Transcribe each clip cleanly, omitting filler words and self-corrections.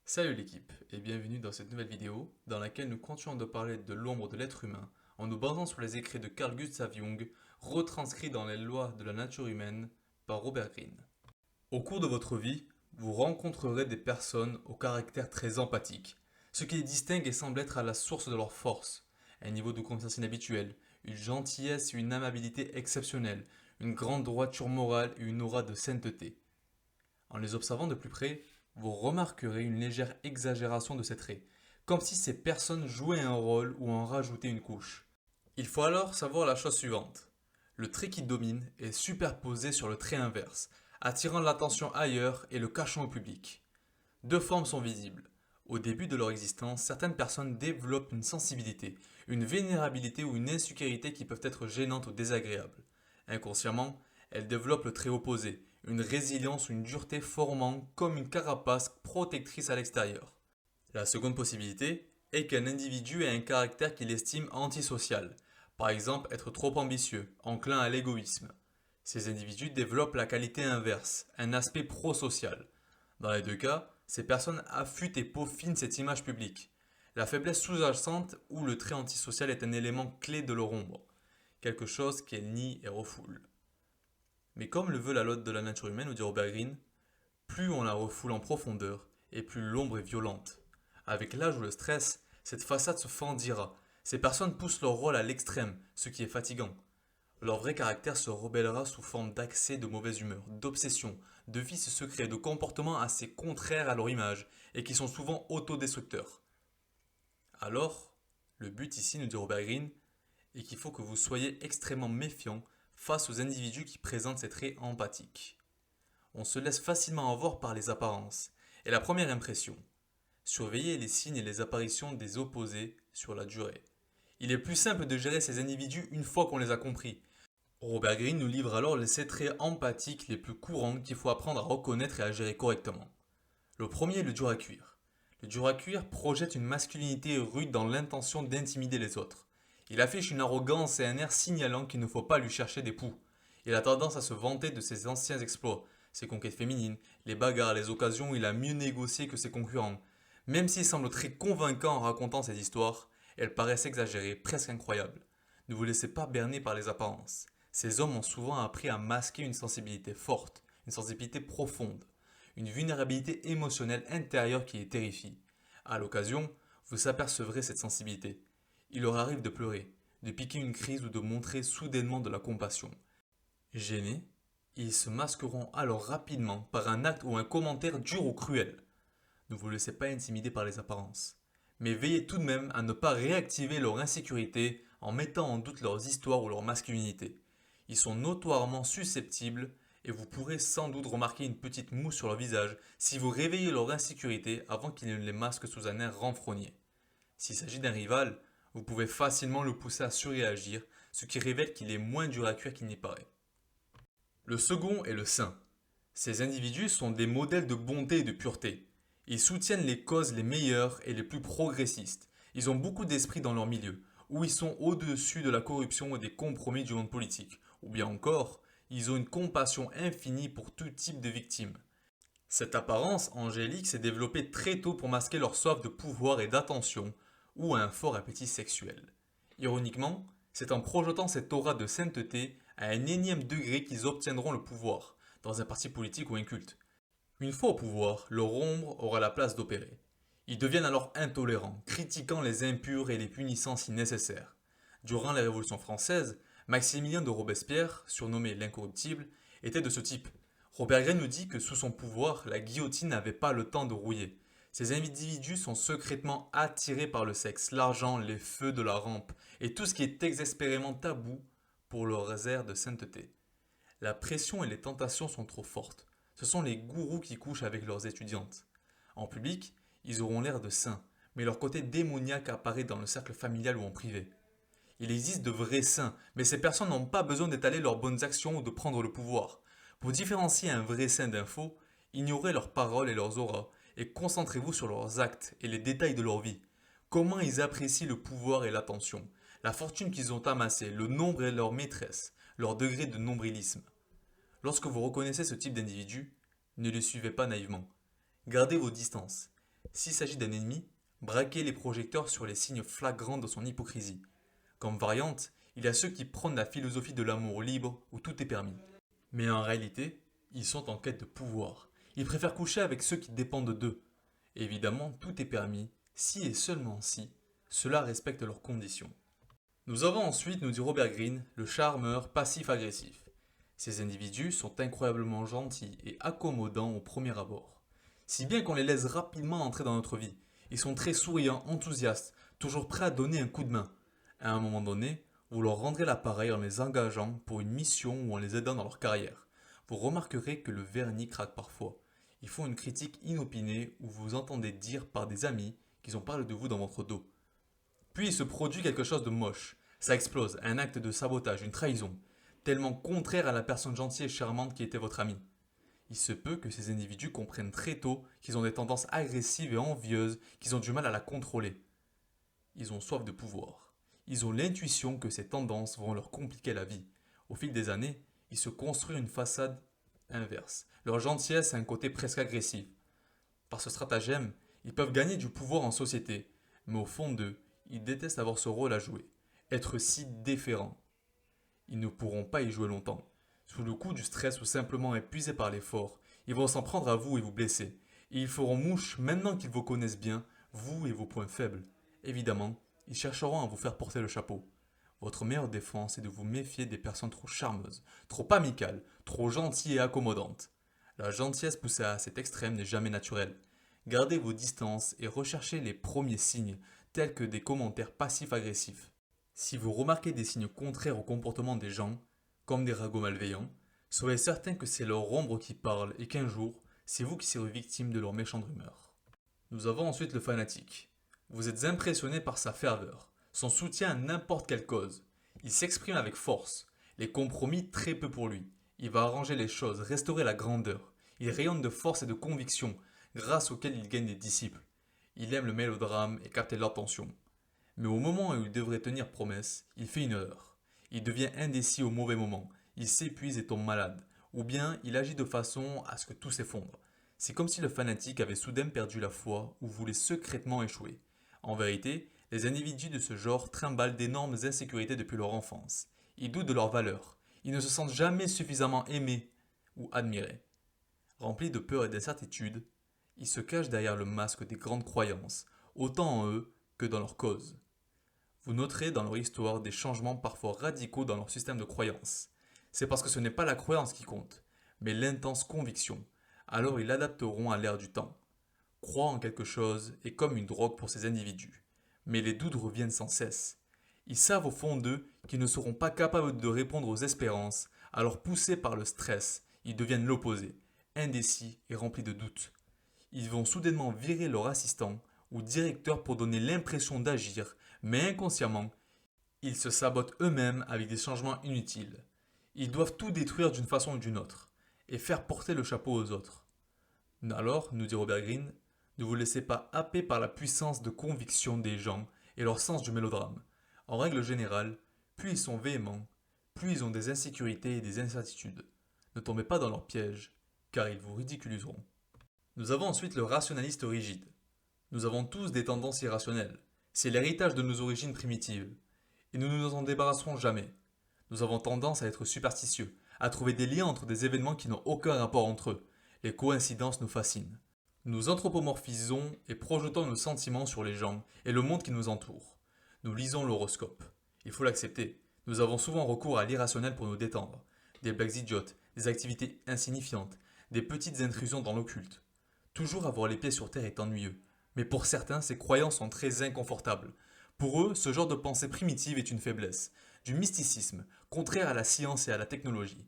Salut l'équipe et bienvenue dans cette nouvelle vidéo dans laquelle nous continuons de parler de l'ombre de l'être humain en nous basant sur les écrits de Carl Gustav Jung retranscrits dans les lois de la nature humaine par Robert Greene. Au cours de votre vie, vous rencontrerez des personnes au caractère très empathique, ce qui les distingue et semble être à la source de leur force, un niveau de confiance inhabituel, une gentillesse et une amabilité exceptionnelles, une grande droiture morale et une aura de sainteté. En les observant de plus près, vous remarquerez une légère exagération de ces traits, comme si ces personnes jouaient un rôle ou en rajoutaient une couche. Il faut alors savoir la chose suivante. Le trait qui domine est superposé sur le trait inverse, attirant l'attention ailleurs et le cachant au public. Deux formes sont visibles. Au début de leur existence, certaines personnes développent une sensibilité, une vénérabilité ou une insécurité qui peuvent être gênantes ou désagréables. Inconsciemment, elles développent le trait opposé, une résilience ou une dureté formant comme une carapace protectrice à l'extérieur. La seconde possibilité est qu'un individu ait un caractère qu'il estime antisocial, par exemple être trop ambitieux, enclin à l'égoïsme. Ces individus développent la qualité inverse, un aspect prosocial. Dans les deux cas, ces personnes affûtent et peaufinent cette image publique. La faiblesse sous-jacente ou le trait antisocial est un élément clé de leur ombre, quelque chose qu'elles nient et refoulent. Mais comme le veut la loi de la nature humaine, nous dit Robert Greene, plus on la refoule en profondeur, et plus l'ombre est violente. Avec l'âge ou le stress, cette façade se fendira. Ces personnes poussent leur rôle à l'extrême, ce qui est fatigant. Leur vrai caractère se rebellera sous forme d'accès de mauvaise humeur, d'obsession, de vices secrets, de comportements assez contraires à leur image, et qui sont souvent autodestructeurs. Alors, le but ici, nous dit Robert Greene, est qu'il faut que vous soyez extrêmement méfiant face aux individus qui présentent ces traits empathiques. On se laisse facilement avoir par les apparences et la première impression. Surveillez les signes et les apparitions des opposés sur la durée. Il est plus simple de gérer ces individus une fois qu'on les a compris. Robert Greene nous livre alors les traits empathiques les plus courants qu'il faut apprendre à reconnaître et à gérer correctement. Le premier est le dur à cuire. Le dur à cuire projette une masculinité rude dans l'intention d'intimider les autres. Il affiche une arrogance et un air signalant qu'il ne faut pas lui chercher des poux. Il a tendance à se vanter de ses anciens exploits, ses conquêtes féminines, les bagarres, les occasions où il a mieux négocié que ses concurrents. Même s'il semble très convaincant en racontant ces histoires, elles paraissent exagérées, presque incroyables. Ne vous laissez pas berner par les apparences. Ces hommes ont souvent appris à masquer une sensibilité forte, une sensibilité profonde, une vulnérabilité émotionnelle intérieure qui les terrifie. À l'occasion, vous apercevrez cette sensibilité. Il leur arrive de pleurer, de piquer une crise ou de montrer soudainement de la compassion. Gênés, ils se masqueront alors rapidement par un acte ou un commentaire dur ou cruel. Ne vous laissez pas intimider par les apparences. Mais veillez tout de même à ne pas réactiver leur insécurité en mettant en doute leurs histoires ou leur masculinité. Ils sont notoirement susceptibles et vous pourrez sans doute remarquer une petite moue sur leur visage si vous réveillez leur insécurité avant qu'ils ne les masquent sous un air renfrogné. S'il s'agit d'un rival, vous pouvez facilement le pousser à surréagir, ce qui révèle qu'il est moins dur à cuire qu'il n'y paraît. Le second est le saint. Ces individus sont des modèles de bonté et de pureté. Ils soutiennent les causes les meilleures et les plus progressistes. Ils ont beaucoup d'esprit dans leur milieu, où ils sont au-dessus de la corruption et des compromis du monde politique. Ou bien encore, ils ont une compassion infinie pour tout type de victimes. Cette apparence angélique s'est développée très tôt pour masquer leur soif de pouvoir et d'attention, ou un fort appétit sexuel. Ironiquement, c'est en projetant cette aura de sainteté à un énième degré qu'ils obtiendront le pouvoir, dans un parti politique ou un culte. Une fois au pouvoir, leur ombre aura la place d'opérer. Ils deviennent alors intolérants, critiquant les impurs et les punissant si nécessaire. Durant la Révolution française, Maximilien de Robespierre, surnommé l'incorruptible, était de ce type. Robert Greene nous dit que sous son pouvoir, la guillotine n'avait pas le temps de rouiller. Ces individus sont secrètement attirés par le sexe, l'argent, les feux de la rampe et tout ce qui est exaspérément tabou pour leurs airs de sainteté. La pression et les tentations sont trop fortes. Ce sont les gourous qui couchent avec leurs étudiantes. En public, ils auront l'air de saints, mais leur côté démoniaque apparaît dans le cercle familial ou en privé. Il existe de vrais saints, mais ces personnes n'ont pas besoin d'étaler leurs bonnes actions ou de prendre le pouvoir. Pour différencier un vrai saint d'un faux, ignorez leurs paroles et leurs auras, et concentrez-vous sur leurs actes et les détails de leur vie. Comment ils apprécient le pouvoir et l'attention, la fortune qu'ils ont amassée, le nombre et leur maîtresse, leur degré de nombrilisme. Lorsque vous reconnaissez ce type d'individu, ne les suivez pas naïvement. Gardez vos distances. S'il s'agit d'un ennemi, braquez les projecteurs sur les signes flagrants de son hypocrisie. Comme variante, il y a ceux qui prônent la philosophie de l'amour libre où tout est permis. Mais en réalité, ils sont en quête de pouvoir. Ils préfèrent coucher avec ceux qui dépendent d'eux. Évidemment, tout est permis, si et seulement si cela respecte leurs conditions. Nous avons ensuite, nous dit Robert Greene, le charmeur passif-agressif. Ces individus sont incroyablement gentils et accommodants au premier abord. Si bien qu'on les laisse rapidement entrer dans notre vie. Ils sont très souriants, enthousiastes, toujours prêts à donner un coup de main. À un moment donné, vous leur rendrez l'appareil en les engageant pour une mission ou en les aidant dans leur carrière. Vous remarquerez que le vernis craque parfois. Ils font une critique inopinée où vous entendez dire par des amis qu'ils ont parlé de vous dans votre dos. Puis il se produit quelque chose de moche. Ça explose, un acte de sabotage, une trahison, tellement contraire à la personne gentille et charmante qui était votre amie. Il se peut que ces individus comprennent très tôt qu'ils ont des tendances agressives et envieuses, qu'ils ont du mal à la contrôler. Ils ont soif de pouvoir. Ils ont l'intuition que ces tendances vont leur compliquer la vie. Au fil des années, ils se construisent une façade inverse. Leur gentillesse a un côté presque agressif. Par ce stratagème, ils peuvent gagner du pouvoir en société, mais au fond d'eux, ils détestent avoir ce rôle à jouer, être si déférents. Ils ne pourront pas y jouer longtemps. Sous le coup du stress ou simplement épuisés par l'effort, ils vont s'en prendre à vous et vous blesser. Et ils feront mouche maintenant qu'ils vous connaissent bien, vous et vos points faibles. Évidemment, ils chercheront à vous faire porter le chapeau. Votre meilleure défense est de vous méfier des personnes trop charmeuses, trop amicales, trop gentilles et accommodantes. La gentillesse poussée à cet extrême n'est jamais naturelle. Gardez vos distances et recherchez les premiers signes, tels que des commentaires passifs-agressifs. Si vous remarquez des signes contraires au comportement des gens, comme des ragots malveillants, soyez certain que c'est leur ombre qui parle et qu'un jour, c'est vous qui serez victime de leur méchante rumeur. Nous avons ensuite le fanatique. Vous êtes impressionné par sa ferveur, son soutien à n'importe quelle cause. Il s'exprime avec force, les compromis très peu pour lui. Il va arranger les choses, restaurer la grandeur. Il rayonne de force et de conviction, grâce auxquelles il gagne des disciples. Il aime le mélodrame et capter l'attention. Mais au moment où il devrait tenir promesse, il fait une erreur. Il devient indécis au mauvais moment, il s'épuise et tombe malade, ou bien il agit de façon à ce que tout s'effondre. C'est comme si le fanatique avait soudain perdu la foi ou voulait secrètement échouer. En vérité, les individus de ce genre trimballent d'énormes insécurités depuis leur enfance. Ils doutent de leur valeur. Ils ne se sentent jamais suffisamment aimés ou admirés. Remplis de peur et d'incertitude, ils se cachent derrière le masque des grandes croyances, autant en eux que dans leur cause. Vous noterez dans leur histoire des changements parfois radicaux dans leur système de croyance. C'est parce que ce n'est pas la croyance qui compte, mais l'intense conviction. Alors ils l'adapteront à l'ère du temps. Croire en quelque chose est comme une drogue pour ces individus. Mais les doutes reviennent sans cesse. Ils savent au fond d'eux qu'ils ne seront pas capables de répondre aux espérances, alors poussés par le stress, ils deviennent l'opposé, indécis et remplis de doutes. Ils vont soudainement virer leur assistant ou directeur pour donner l'impression d'agir, mais inconsciemment, ils se sabotent eux-mêmes avec des changements inutiles. Ils doivent tout détruire d'une façon ou d'une autre, et faire porter le chapeau aux autres. Alors, nous dit Robert Greene, ne vous laissez pas happer par la puissance de conviction des gens et leur sens du mélodrame. En règle générale, plus ils sont véhéments, plus ils ont des insécurités et des incertitudes. Ne tombez pas dans leur piège, car ils vous ridiculiseront. Nous avons ensuite le rationaliste rigide. Nous avons tous des tendances irrationnelles. C'est l'héritage de nos origines primitives. Et nous ne nous en débarrasserons jamais. Nous avons tendance à être superstitieux, à trouver des liens entre des événements qui n'ont aucun rapport entre eux. Les coïncidences nous fascinent. Nous anthropomorphisons et projetons nos sentiments sur les gens et le monde qui nous entoure. Nous lisons l'horoscope. Il faut l'accepter. Nous avons souvent recours à l'irrationnel pour nous détendre. Des blagues idiotes, des activités insignifiantes, des petites intrusions dans l'occulte. Toujours avoir les pieds sur terre est ennuyeux. Mais pour certains, ces croyances sont très inconfortables. Pour eux, ce genre de pensée primitive est une faiblesse, du mysticisme, contraire à la science et à la technologie.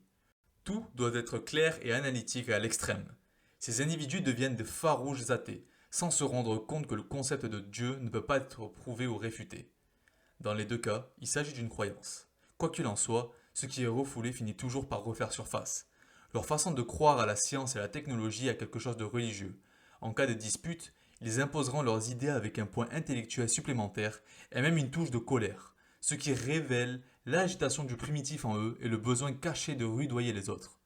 Tout doit être clair et analytique à l'extrême. Ces individus deviennent de farouches athées, sans se rendre compte que le concept de Dieu ne peut pas être prouvé ou réfuté. Dans les deux cas, il s'agit d'une croyance. Quoi qu'il en soit, ce qui est refoulé finit toujours par refaire surface. Leur façon de croire à la science et à la technologie a quelque chose de religieux. En cas de dispute, ils imposeront leurs idées avec un point intellectuel supplémentaire et même une touche de colère, ce qui révèle l'agitation du primitif en eux et le besoin caché de rudoyer les autres.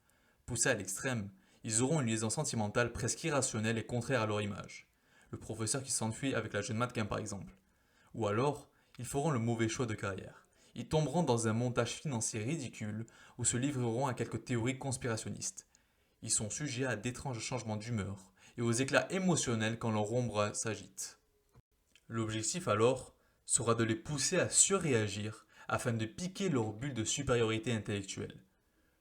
Poussés à l'extrême, ils auront une liaison sentimentale presque irrationnelle et contraire à leur image. le professeur qui s'enfuit avec la jeune mannequin par exemple. Ou alors, ils feront le mauvais choix de carrière. Ils tomberont dans un montage financier ridicule ou se livreront à quelques théories conspirationnistes. Ils sont sujets à d'étranges changements d'humeur et aux éclats émotionnels quand leur ombre s'agite. L'objectif alors sera de les pousser à surréagir afin de piquer leur bulle de supériorité intellectuelle.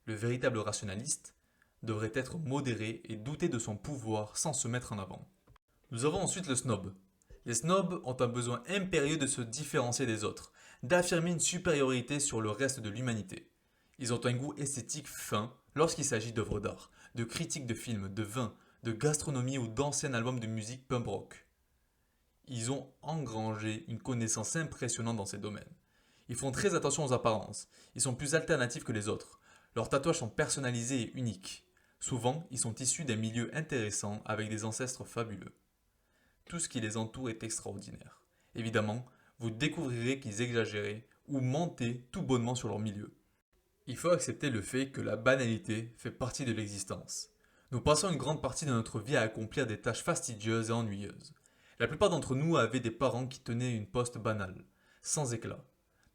Le véritable rationaliste devrait être modéré et douter de son pouvoir sans se mettre en avant. Nous avons ensuite le snob. Les snobs ont un besoin impérieux de se différencier des autres, d'affirmer une supériorité sur le reste de l'humanité. Ils ont un goût esthétique fin lorsqu'il s'agit d'œuvres d'art, de critiques de films, de vin, de gastronomie ou d'anciens albums de musique punk rock. Ils ont engrangé une connaissance impressionnante dans ces domaines. Ils font très attention aux apparences, ils sont plus alternatifs que les autres. Leurs tatouages sont personnalisés et uniques. Souvent, ils sont issus d'un milieu intéressant avec des ancêtres fabuleux. Tout ce qui les entoure est extraordinaire. Évidemment, vous découvrirez qu'ils exagéraient ou mentaient tout bonnement sur leur milieu. Il faut accepter le fait que la banalité fait partie de l'existence. Nous passons une grande partie de notre vie à accomplir des tâches fastidieuses et ennuyeuses. La plupart d'entre nous avaient des parents qui tenaient une poste banale, sans éclat.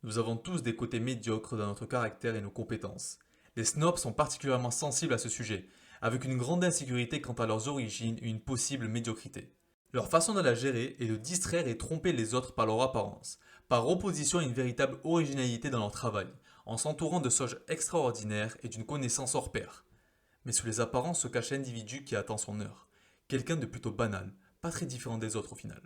Nous avons tous des côtés médiocres dans notre caractère et nos compétences. Les snobs sont particulièrement sensibles à ce sujet, avec une grande insécurité quant à leurs origines et une possible médiocrité. Leur façon de la gérer est de distraire et tromper les autres par leur apparence, par opposition à une véritable originalité dans leur travail, en s'entourant de sauges extraordinaires et d'une connaissance hors pair. Mais sous les apparences se cache l'individu qui attend son heure, quelqu'un de plutôt banal, pas très différent des autres au final.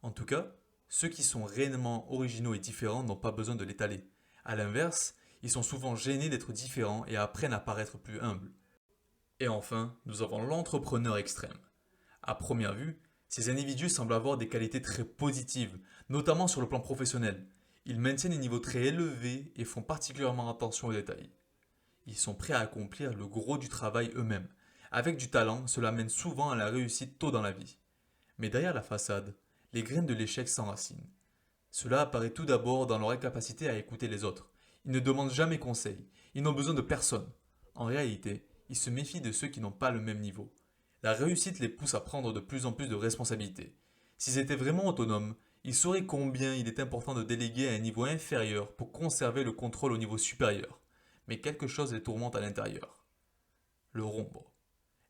En tout cas, ceux qui sont réellement originaux et différents n'ont pas besoin de l'étaler. A l'inverse, ils sont souvent gênés d'être différents et apprennent à paraître plus humbles. Et enfin, nous avons l'entrepreneur extrême. À première vue, ces individus semblent avoir des qualités très positives, notamment sur le plan professionnel. Ils maintiennent des niveaux très élevés et font particulièrement attention aux détails. Ils sont prêts à accomplir le gros du travail eux-mêmes. Avec du talent, cela mène souvent à la réussite tôt dans la vie. Mais derrière la façade, les graines de l'échec s'enracinent. Cela apparaît tout d'abord dans leur incapacité à écouter les autres. Ils ne demandent jamais conseil, ils n'ont besoin de personne. En réalité, ils se méfient de ceux qui n'ont pas le même niveau. La réussite les pousse à prendre de plus en plus de responsabilités. S'ils étaient vraiment autonomes, ils sauraient combien il est important de déléguer à un niveau inférieur pour conserver le contrôle au niveau supérieur. Mais quelque chose les tourmente à l'intérieur. Le rombo.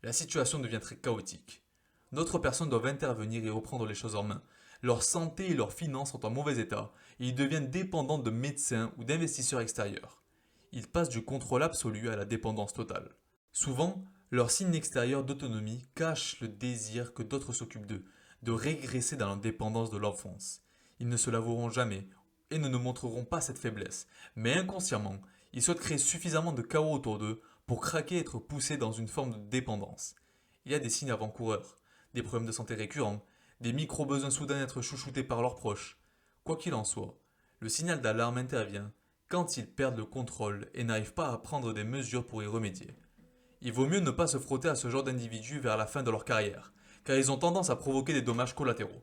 La situation devient très chaotique. D'autres personnes doivent intervenir et reprendre les choses en main. Leur santé et leurs finances sont en mauvais état et ils deviennent dépendants de médecins ou d'investisseurs extérieurs. Ils passent du contrôle absolu à la dépendance totale. Souvent, leur signe extérieur d'autonomie cache le désir que d'autres s'occupent d'eux, de régresser dans la dépendance de l'enfance. Ils ne se l'avoueront jamais et ne nous montreront pas cette faiblesse, mais inconsciemment, ils souhaitent créer suffisamment de chaos autour d'eux pour craquer et être poussés dans une forme de dépendance. Il y a des signes avant-coureurs, des problèmes de santé récurrents, des micro-besoins soudains d'être chouchoutés par leurs proches. Quoi qu'il en soit, le signal d'alarme intervient quand ils perdent le contrôle et n'arrivent pas à prendre des mesures pour y remédier. Il vaut mieux ne pas se frotter à ce genre d'individus vers la fin de leur carrière, car ils ont tendance à provoquer des dommages collatéraux.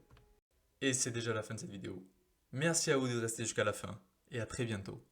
Et c'est déjà la fin de cette vidéo. Merci à vous de rester jusqu'à la fin, et à très bientôt.